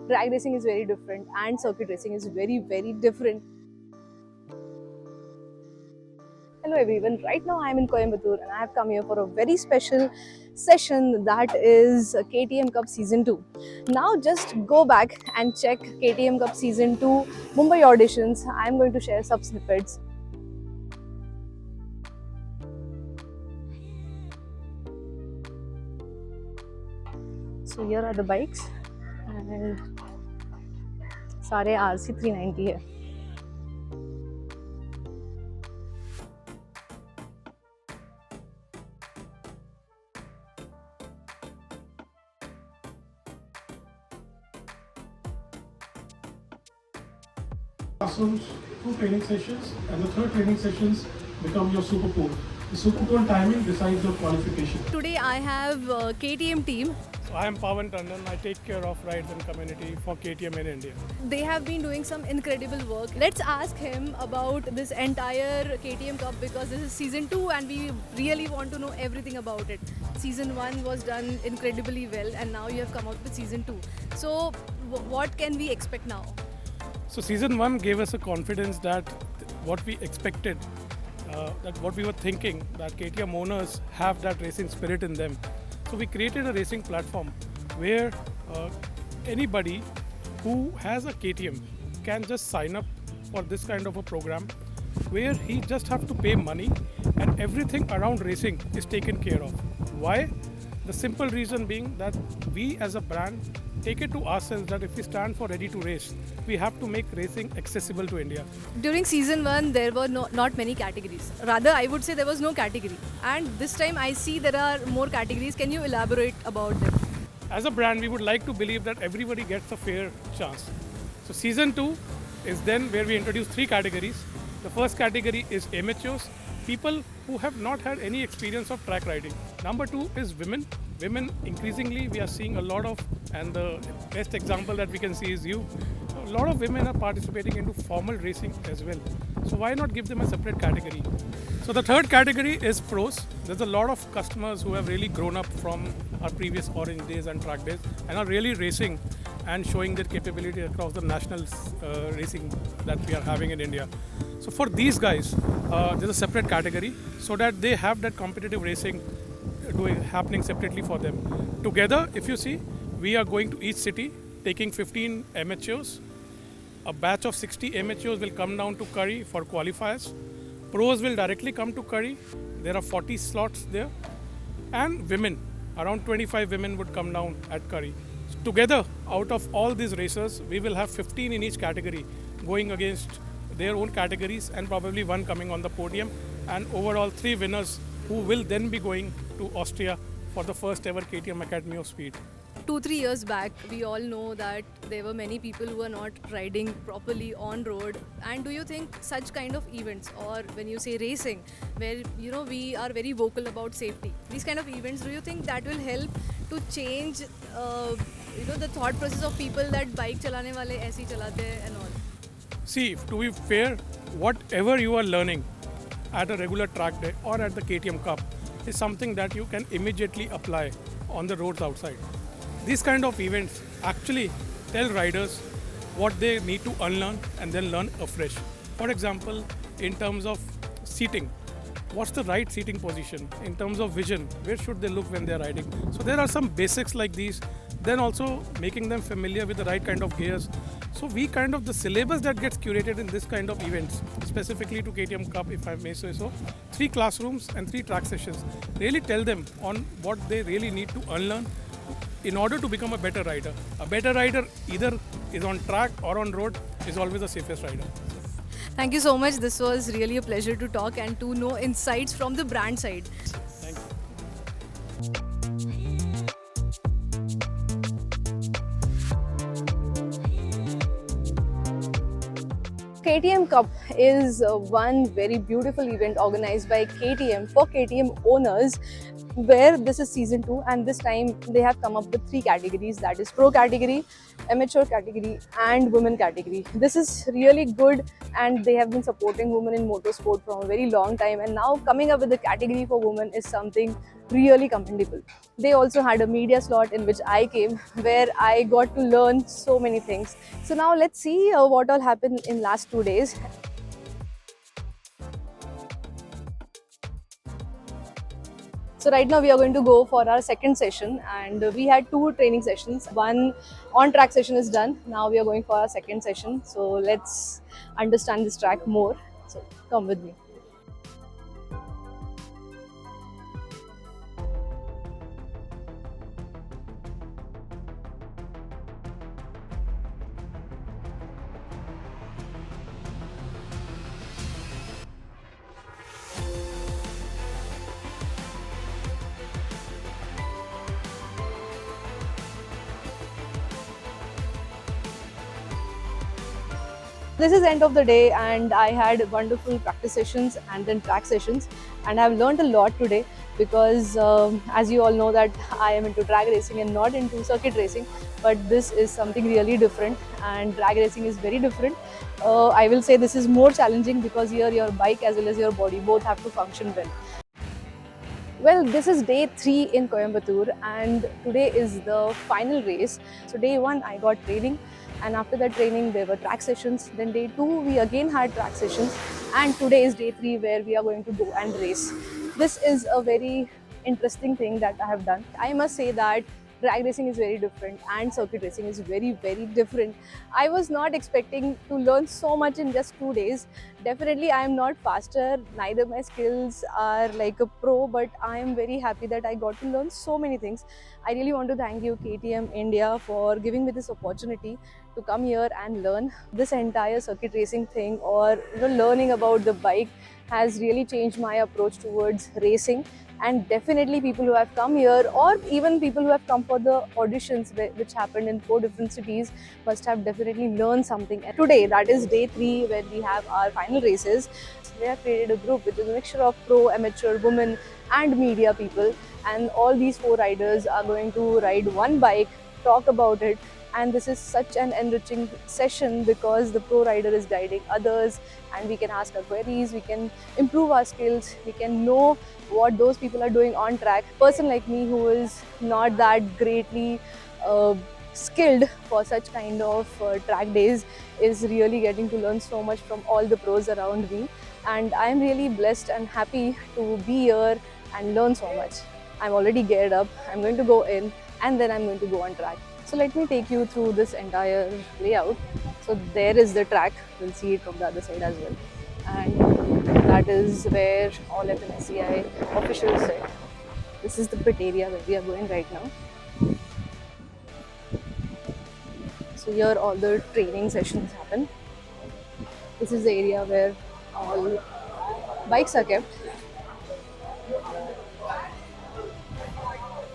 drag racing is very different and circuit racing is very, very different. Hello everyone, right now I am in Coimbatore and I have come here for a very special session, that is KTM Cup Season 2. Now just go back and check KTM Cup Season 2 Mumbai auditions. I am going to share some snippets. So here are the bikes and सारे RC 390 है. Classrooms, 2 training sessions, and the third training sessions become your super pole. The super pole timing decides your qualification. Today I have KTM team. So I am Pawan Tandon. I take care of rides and community for KTM in India. They have been doing some incredible work. Let's ask him about this entire KTM Cup because this is season 2 and we really want to know everything about it. Season 1 was done incredibly well and now you have come out with season 2. So what can we expect now? So season 1 gave us a confidence that what we expected, that what we were thinking, that KTM owners have that racing spirit in them. So we created a racing platform where anybody who has a KTM can just sign up for this kind of a program where he just have to pay money and everything around racing is taken care of. Why? The simple reason being that we as a brand take it to ourselves that if we stand for ready to race, we have to make racing accessible to India. During season 1 there were not many categories. Rather I would say there was no category. And this time I see there are more categories. Can you elaborate about them? As a brand, we would like to believe that everybody gets a fair chance. So season 2 is then where we introduce 3 categories. The first category is amateurs, people who have not had any experience of track riding. Number 2 is women. Women, increasingly we are seeing a lot of, and the best example that we can see is you. A lot of women are participating into formal racing as well. So why not give them a separate category? So the third category is pros. There's a lot of customers who have really grown up from our previous Orange Days and Track Days and are really racing and showing their capability across the national racing that we are having in India. So for these guys, there's a separate category so that they have that competitive racing happening separately for them. Together, if you see, we are going to each city, taking 15 amateurs. A batch of 60 amateurs will come down to Curry for qualifiers. Pros will directly come to Curry. There are 40 slots there. And women, around 25 women would come down at Curry. So together, out of all these racers, we will have 15 in each category going against their own categories and probably one coming on the podium. And overall 3 winners who will then be going to Austria for the first ever KTM Academy of Speed. 2-3 years back, we all know that there were many people who were not riding properly on road. And do you think such kind of events, or when you say racing, where we are very vocal about safety, these kind of events, do you think that will help to change the thought process of people that bike chalane wale aise hi chalate hain and all? See, to be fair, whatever you are learning at a regular track day or at the KTM Cup is something that you can immediately apply on the roads outside. These kind of events actually tell riders what they need to unlearn and then learn afresh. For example, in terms of seating, what's the right seating position? In terms of vision, where should they look when they're riding? So there are some basics like these. Then also making them familiar with the right kind of gears. So we the syllabus that gets curated in this kind of events, specifically to KTM Cup, if I may say so, 3 classrooms and 3 track sessions, really tell them on what they really need to unlearn in order to become a better rider. A better rider either is on track or on road is always the safest rider. Thank you so much. This was really a pleasure to talk and to know insights from the brand side. Thank you. KTM Cup is one very beautiful event organized by KTM for KTM owners, where this is season 2 and this time they have come up with 3 categories, that is pro category, amateur category and women category. This is really good and they have been supporting women in motorsport from a very long time, and now coming up with the category for women is something really commendable. They also had a media slot in which I came, where I got to learn so many things. So now let's see what all happened in last 2 days. So right now we are going to go for our second session, and we had two training sessions. One on track session is done. Now we are going for our second session. So let's understand this track more. So come with me. This is end of the day, and I had wonderful practice sessions and then track sessions, and I've learned a lot today because as you all know that I am into drag racing and not into circuit racing, but this is something really different, and drag racing is very different. I will say this is more challenging because here your bike as well as your body both have to function well. Well, this is day 3 in Coimbatore, and today is the final race. So day 1 I got training, and after that training there were track sessions. Then day 2 we again had track sessions, and today is day 3 where we are going to go and race. This is a very interesting thing that I have done. I must say that drag racing is very different and circuit racing is very different. I was not expecting to learn so much in just 2 days. Definitely I am not faster, neither my skills are like a pro, but I am very happy that I got to learn so many things. I really want to thank you KTM India for giving me this opportunity to come here and learn. This entire circuit racing thing, or learning about the bike, has really changed my approach towards racing. And definitely people who have come here, or even people who have come for the auditions which happened in 4 different cities, must have definitely learned something. And today, that is day 3 where we have our final races. We have created a group which is a mixture of pro, amateur, women and media people, and all these 4 riders are going to ride one bike, talk about it. And this is such an enriching session because the pro rider is guiding others, and we can ask our queries, we can improve our skills, we can know what those people are doing on track. A person like me who is not that greatly skilled for such kind of track days is really getting to learn so much from all the pros around me, and I am really blessed and happy to be here and learn so much. I'm already geared up. I'm going to go in and then I'm going to go on track. So let me take you through this entire layout. So there is the track. We'll see it from the other side as well. And that is where all FMSCI officials sit. This is the pit area where we are going right now. So here all the training sessions happen. This is the area where all bikes are kept.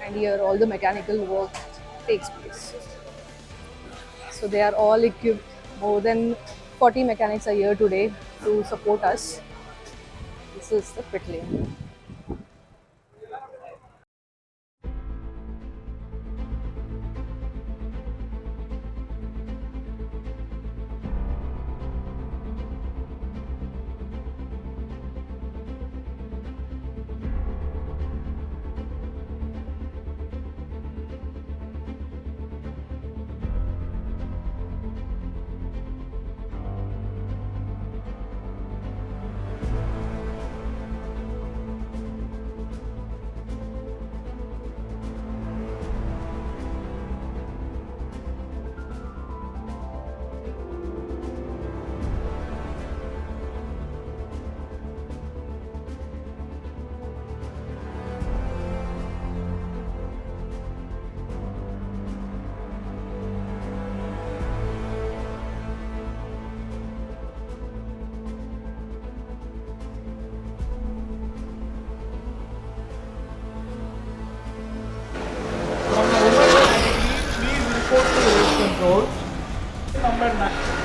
And here all the mechanical work takes place. So they are all equipped. More than 40 mechanics are here today to support us. This is the pit lane. Please report to the race control. Number 9.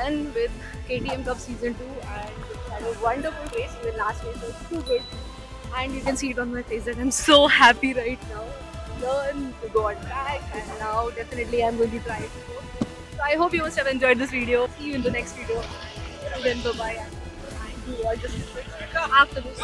done with KTM Cup Season 2 and we had a wonderful race. Even last race was too good. And you can see it on my face that I'm so happy right now. Learn to go on track and now definitely I'm going to try it more. So I hope you must have enjoyed this video. See you in the next video. Till then, bye bye. And do watch this after this.